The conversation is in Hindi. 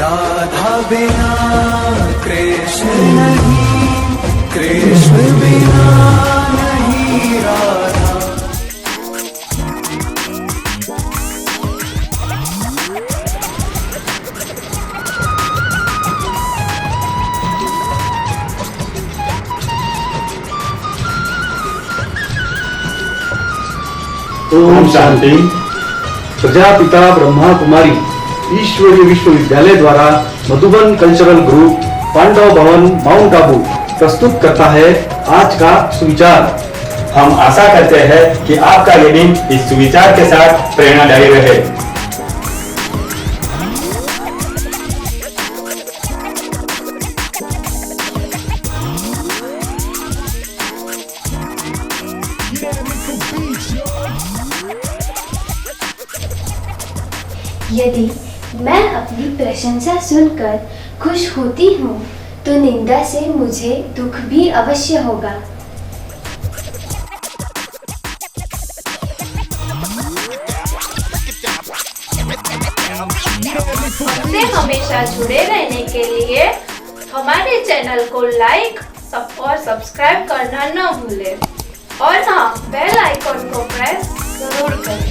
राधा बिना कृष्ण नहीं, कृष्ण बिना नहीं राधा। ओम शांति। प्रजापिता ब्रह्मा कुमारी ईश्वरीय विश्वविद्यालय द्वारा मधुबन कल्चरल ग्रुप पांडव भवन माउंट आबू प्रस्तुत करता है आज का सुविचार। हम आशा करते हैं कि आपका ये दिन इस सुविचार के साथ प्रेरणादायी रहे। यदि मैं अपनी प्रशंसा सुनकर खुश होती हूँ तो निंदा से मुझे दुख भी अवश्य होगा। हमसे हमेशा जुड़े रहने के लिए हमारे चैनल को लाइक और सब्सक्राइब करना न भूलें और हाँ, बेल आइकॉन को प्रेस जरूर करें।